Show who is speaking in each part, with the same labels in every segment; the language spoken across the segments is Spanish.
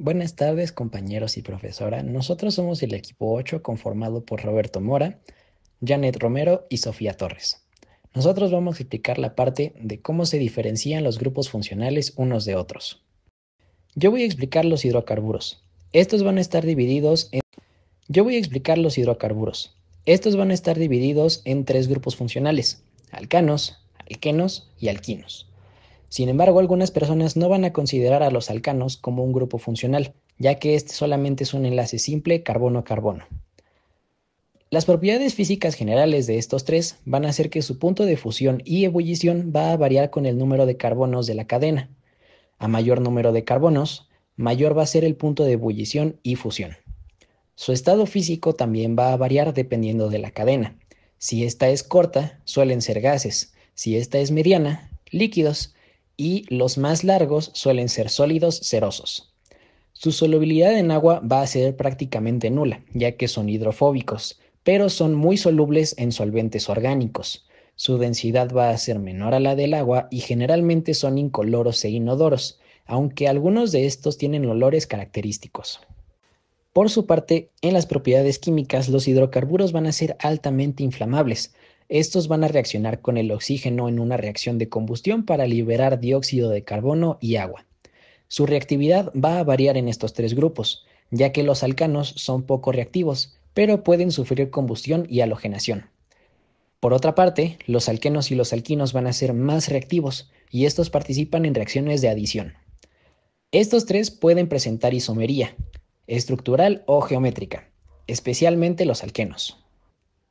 Speaker 1: Buenas tardes, compañeros y profesora. Nosotros somos el equipo 8 conformado por Roberto Mora, Janet Romero y Sofía Torres. Nosotros vamos a explicar la parte de cómo se diferencian los grupos funcionales unos de otros. Yo voy a explicar los hidrocarburos. Estos van a estar divididos en Yo voy a explicar los hidrocarburos. Estos van a estar divididos en tres grupos funcionales: alcanos, alquenos y alquinos. Sin embargo, algunas personas no van a considerar a los alcanos como un grupo funcional, ya que este solamente es un enlace simple carbono-carbono. Las propiedades físicas generales de estos tres van a hacer que su punto de fusión y ebullición va a variar con el número de carbonos de la cadena. A mayor número de carbonos, mayor va a ser el punto de ebullición y fusión. Su estado físico también va a variar dependiendo de la cadena. Si esta es corta, suelen ser gases; si esta es mediana, líquidos; y los más largos suelen ser sólidos cerosos. Su solubilidad en agua va a ser prácticamente nula, ya que son hidrofóbicos, pero son muy solubles en solventes orgánicos. Su densidad va a ser menor a la del agua y generalmente son incoloros e inodoros, aunque algunos de estos tienen olores característicos. Por su parte, en las propiedades químicas, los hidrocarburos van a ser altamente inflamables. Estos van a reaccionar con el oxígeno en una reacción de combustión para liberar dióxido de carbono y agua. Su reactividad va a variar en estos tres grupos, ya que los alcanos son poco reactivos, pero pueden sufrir combustión y halogenación. Por otra parte, los alquenos y los alquinos van a ser más reactivos, y estos participan en reacciones de adición. Estos tres pueden presentar isomería, estructural o geométrica, especialmente los alquenos.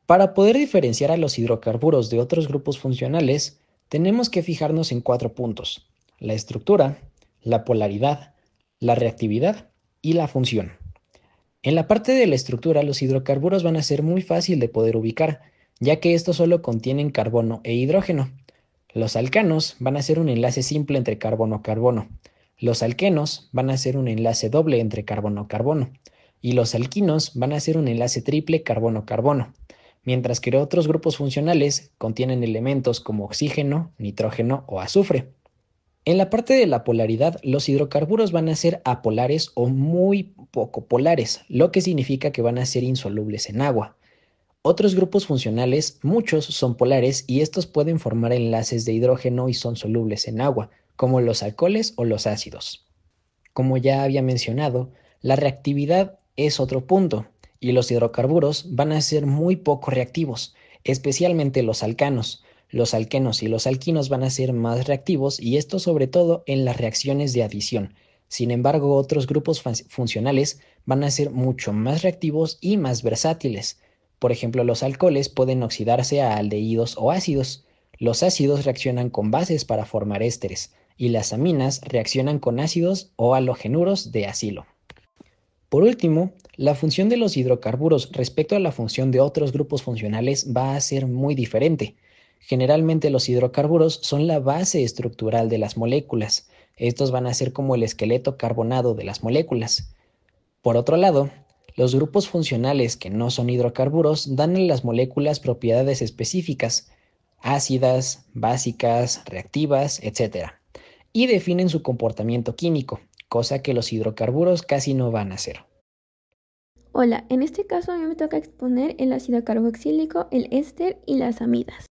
Speaker 1: Para poder diferenciar a los hidrocarburos de otros grupos funcionales, tenemos que fijarnos en 4 puntos: la estructura, la polaridad, la reactividad y la función. En la parte de la estructura, los hidrocarburos van a ser muy fácil de poder ubicar, ya que estos solo contienen carbono e hidrógeno. Los alcanos van a ser un enlace simple entre carbono-carbono. Los alquenos van a ser un enlace doble entre carbono-carbono. Y los alquinos van a ser un enlace triple carbono-carbono, mientras que otros grupos funcionales contienen elementos como oxígeno, nitrógeno o azufre. En la parte de la polaridad, los hidrocarburos van a ser apolares o muy poco polares, lo que significa que van a ser insolubles en agua. Otros grupos funcionales, muchos son polares y estos pueden formar enlaces de hidrógeno y son solubles en agua, como los alcoholes o los ácidos. Como ya había mencionado, la reactividad es otro punto, y los hidrocarburos van a ser muy poco reactivos, especialmente los alcanos. Los alquenos y los alquinos van a ser más reactivos, y esto sobre todo en las reacciones de adición. Sin embargo, otros grupos funcionales van a ser mucho más reactivos y más versátiles. Por ejemplo, los alcoholes pueden oxidarse a aldehídos o ácidos. Los ácidos reaccionan con bases para formar ésteres, y las aminas reaccionan con ácidos o halogenuros de acilo. Por último, la función de los hidrocarburos respecto a la función de otros grupos funcionales va a ser muy diferente. Generalmente los hidrocarburos son la base estructural de las moléculas. Estos van a ser como el esqueleto carbonado de las moléculas. Por otro lado, los grupos funcionales que no son hidrocarburos dan a las moléculas propiedades específicas: ácidas, básicas, reactivas, etc., y definen su comportamiento químico, cosa que los hidrocarburos casi no van a hacer.
Speaker 2: Hola, en este caso a mí me toca exponer el ácido carboxílico, el éster y las amidas.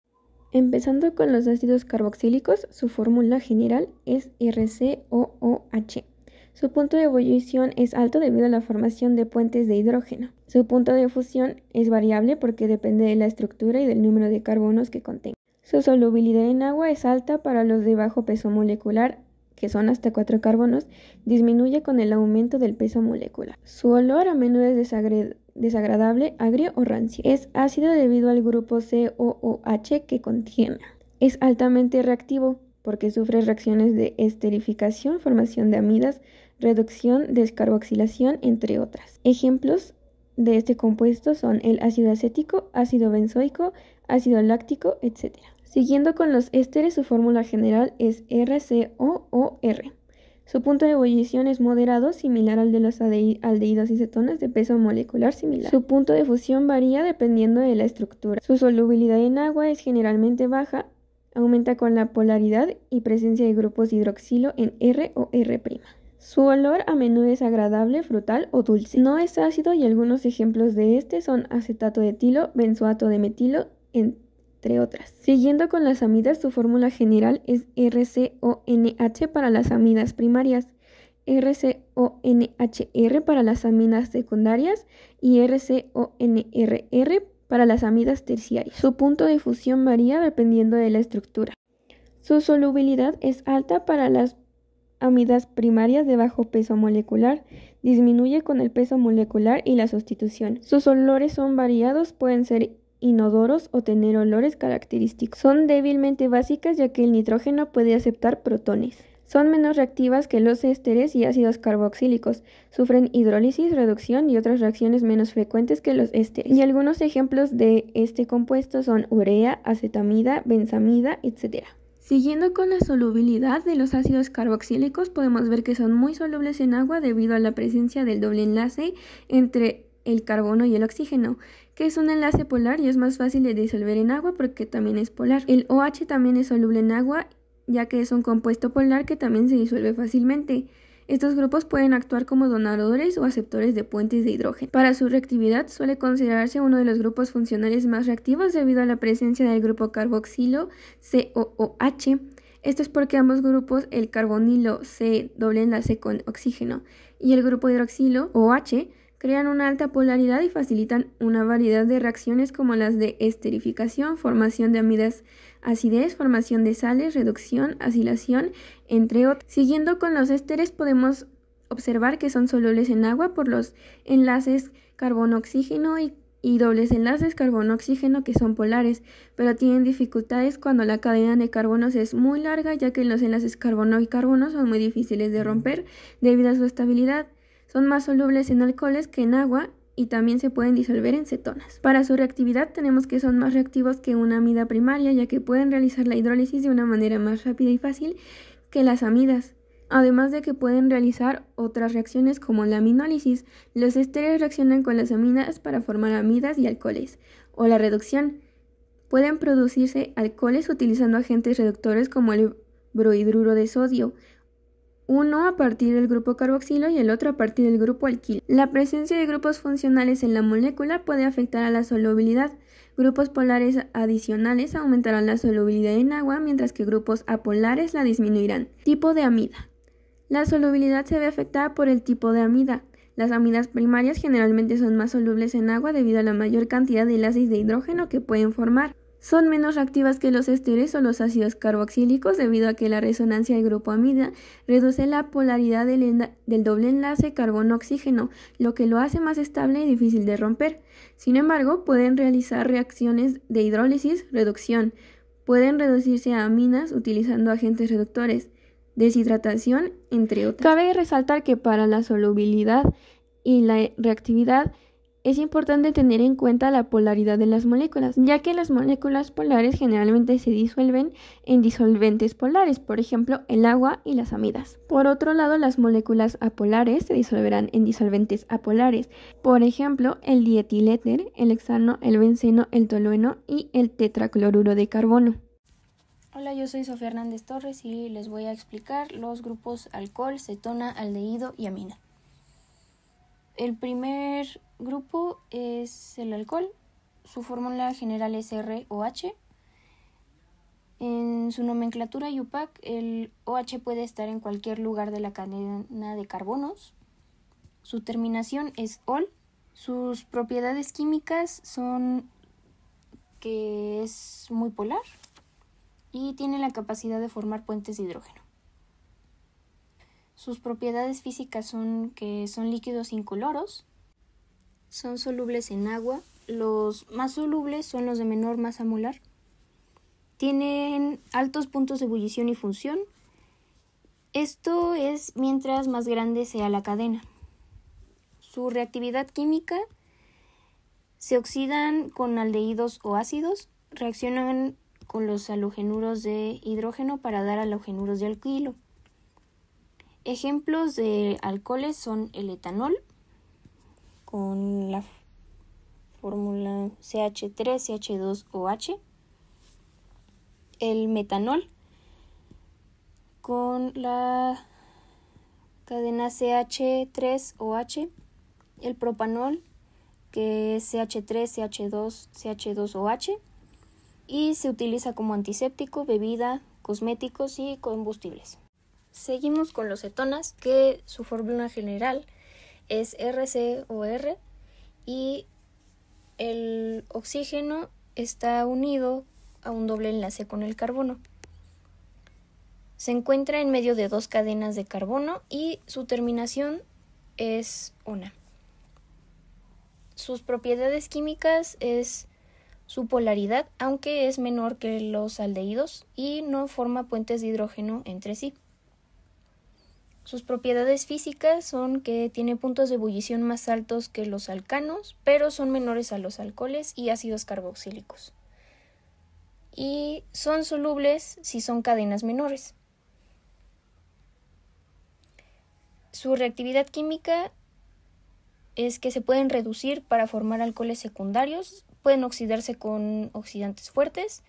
Speaker 2: Empezando con los ácidos carboxílicos, su fórmula general es RCOOH. Su punto de ebullición es alto debido a la formación de puentes de hidrógeno. Su punto de fusión es variable porque depende de la estructura y del número de carbonos que contenga. Su solubilidad en agua es alta para los de bajo peso molecular, que son hasta 4 carbonos, disminuye con el aumento del peso molecular. Su olor a menudo es desagradable, agrio o rancio. Es ácido debido al grupo COOH que contiene. Es altamente reactivo porque sufre reacciones de esterificación, formación de amidas, reducción, descarboxilación, entre otras. Ejemplos de este compuesto son el ácido acético, ácido benzoico, ácido láctico, etc. Siguiendo con los ésteres, su fórmula general es RCOOR. Su punto de ebullición es moderado, similar al de los aldehídos y cetonas de peso molecular similar. Su punto de fusión varía dependiendo de la estructura. Su solubilidad en agua es generalmente baja, aumenta con la polaridad y presencia de grupos hidroxilo en R o R'. Su olor a menudo es agradable, frutal o dulce. No es ácido y algunos ejemplos de este son acetato de etilo, benzoato de metilo, entre otras. Siguiendo con las amidas, su fórmula general es RCONH para las amidas primarias, RCONHR para las amidas secundarias y RCONRR para las amidas terciarias. Su punto de fusión varía dependiendo de la estructura. Su solubilidad es alta para las amidas primarias de bajo peso molecular, disminuye con el peso molecular y la sustitución. Sus olores son variados, pueden ser inodoros o tener olores característicos. Son débilmente básicas ya que el nitrógeno puede aceptar protones. Son menos reactivas que los ésteres y ácidos carboxílicos. Sufren hidrólisis, reducción y otras reacciones menos frecuentes que los ésteres. Y algunos ejemplos de este compuesto son urea, acetamida, benzamida, etc. Siguiendo con la solubilidad de los ácidos carboxílicos, podemos ver que son muy solubles en agua debido a la presencia del doble enlace entre el carbono y el oxígeno, que es un enlace polar y es más fácil de disolver en agua porque también es polar. El OH también es soluble en agua, ya que es un compuesto polar que también se disuelve fácilmente. Estos grupos pueden actuar como donadores o aceptores de puentes de hidrógeno. Para su reactividad suele considerarse uno de los grupos funcionales más reactivos debido a la presencia del grupo carboxilo COOH. Esto es porque ambos grupos, el carbonilo C doble enlace con oxígeno y el grupo hidroxilo OH, crean una alta polaridad y facilitan una variedad de reacciones como las de esterificación, formación de amidas, acidez, formación de sales, reducción, acilación, entre otros. Siguiendo con los ésteres podemos observar que son solubles en agua por los enlaces carbono-oxígeno y dobles enlaces carbono-oxígeno que son polares, pero tienen dificultades cuando la cadena de carbonos es muy larga, ya que los enlaces carbono y carbono son muy difíciles de romper debido a su estabilidad. Son más solubles en alcoholes que en agua y también se pueden disolver en cetonas. Para su reactividad tenemos que son más reactivos que una amida primaria, ya que pueden realizar la hidrólisis de una manera más rápida y fácil que las amidas. Además de que pueden realizar otras reacciones como la aminólisis, los ésteres reaccionan con las aminas para formar amidas y alcoholes, o la reducción. Pueden producirse alcoholes utilizando agentes reductores como el brohidruro de sodio, uno a partir del grupo carboxilo y el otro a partir del grupo alquilo. La presencia de grupos funcionales en la molécula puede afectar a la solubilidad. Grupos polares adicionales aumentarán la solubilidad en agua, mientras que grupos apolares la disminuirán. Tipo de amida. La solubilidad se ve afectada por el tipo de amida. Las amidas primarias generalmente son más solubles en agua debido a la mayor cantidad de enlaces de hidrógeno que pueden formar. Son menos reactivas que los ésteres o los ácidos carboxílicos debido a que la resonancia del grupo amida reduce la polaridad del doble enlace carbono-oxígeno, lo que lo hace más estable y difícil de romper. Sin embargo, pueden realizar reacciones de hidrólisis, reducción. Pueden reducirse a aminas utilizando agentes reductores, deshidratación, entre otros. Cabe resaltar que para la solubilidad y la reactividad es importante tener en cuenta la polaridad de las moléculas, ya que las moléculas polares generalmente se disuelven en disolventes polares, por ejemplo, el agua y las amidas. Por otro lado, las moléculas apolares se disolverán en disolventes apolares, por ejemplo, el dietiléter, el hexano, el benceno, el tolueno y el tetracloruro de carbono.
Speaker 3: Hola, yo soy Sofía Hernández Torres y les voy a explicar los grupos alcohol, cetona, aldehído y amina. El primer grupo es el alcohol. Su fórmula general es ROH. En su nomenclatura IUPAC, el OH puede estar en cualquier lugar de la cadena de carbonos. Su terminación es OL. Sus propiedades químicas son que es muy polar y tiene la capacidad de formar puentes de hidrógeno. Sus propiedades físicas son que son líquidos incoloros, son solubles en agua, los más solubles son los de menor masa molar, tienen altos puntos de ebullición y función. Esto es mientras más grande sea la cadena. Su reactividad química: se oxidan con aldehídos o ácidos, reaccionan con los halogenuros de hidrógeno para dar halogenuros de alquilo. Ejemplos de alcoholes son el etanol, con la fórmula CH3CH2OH, el metanol, con la cadena CH3OH, el propanol, que es CH3, CH2, CH2OH, y se utiliza como antiséptico, bebida, cosméticos y combustibles. Seguimos con los cetonas, que su fórmula general es RCOR y el oxígeno está unido a un doble enlace con el carbono. Se encuentra en medio de dos cadenas de carbono y su terminación es una. Sus propiedades químicas es su polaridad, aunque es menor que los aldehídos y no forma puentes de hidrógeno entre sí. Sus propiedades físicas son que tiene puntos de ebullición más altos que los alcanos, pero son menores a los alcoholes y ácidos carboxílicos. Y son solubles si son cadenas menores. Su reactividad química es que se pueden reducir para formar alcoholes secundarios, pueden oxidarse con oxidantes fuertes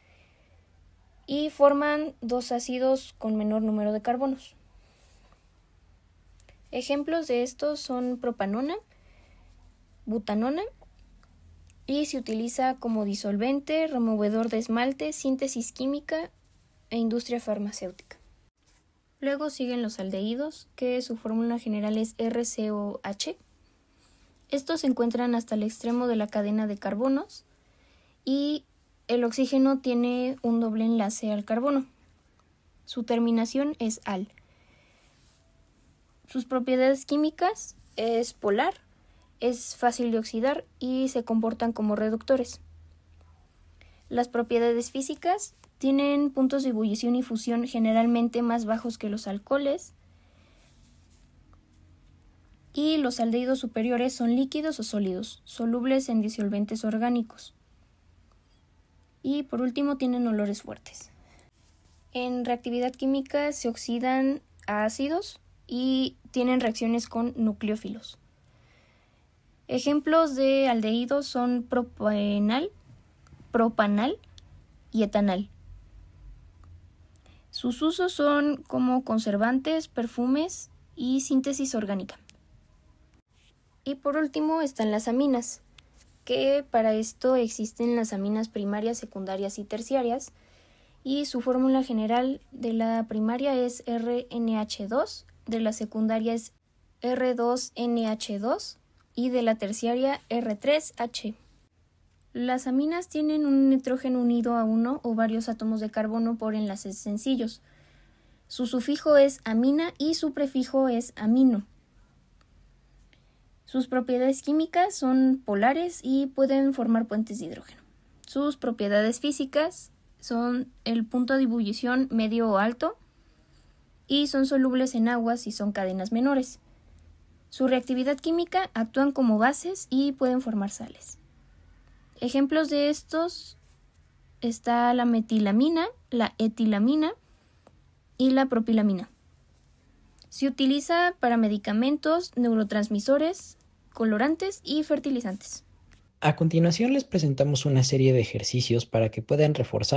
Speaker 3: y forman dos ácidos con menor número de carbonos. Ejemplos de estos son propanona, butanona, y se utiliza como disolvente, removedor de esmalte, síntesis química e industria farmacéutica. Luego siguen los aldehídos, que su fórmula general es RCOH. Estos se encuentran hasta el extremo de la cadena de carbonos y el oxígeno tiene un doble enlace al carbono. Su terminación es al. Sus propiedades químicas es polar, es fácil de oxidar y se comportan como reductores. Las propiedades físicas tienen puntos de ebullición y fusión generalmente más bajos que los alcoholes, y los aldehídos superiores son líquidos o sólidos, solubles en disolventes orgánicos. Y por último tienen olores fuertes. En reactividad química se oxidan a ácidos y tienen reacciones con nucleófilos. Ejemplos de aldehídos son propanal y etanal. Sus usos son como conservantes, perfumes y síntesis orgánica. Y por último están las aminas, que para esto existen las aminas primarias, secundarias y terciarias, y su fórmula general de la primaria es RNH2, de la secundaria es R2NH2 y de la terciaria R3H. Las aminas tienen un nitrógeno unido a uno o varios átomos de carbono por enlaces sencillos. Su sufijo es amina y su prefijo es amino. Sus propiedades químicas son polares y pueden formar puentes de hidrógeno. Sus propiedades físicas son el punto de ebullición medio o alto y son solubles en agua si son cadenas menores. Su reactividad química actúan como bases y pueden formar sales. Ejemplos de estos está la metilamina, la etilamina y la propilamina. Se utiliza para medicamentos, neurotransmisores, colorantes y fertilizantes.
Speaker 1: A continuación les presentamos una serie de ejercicios para que puedan reforzar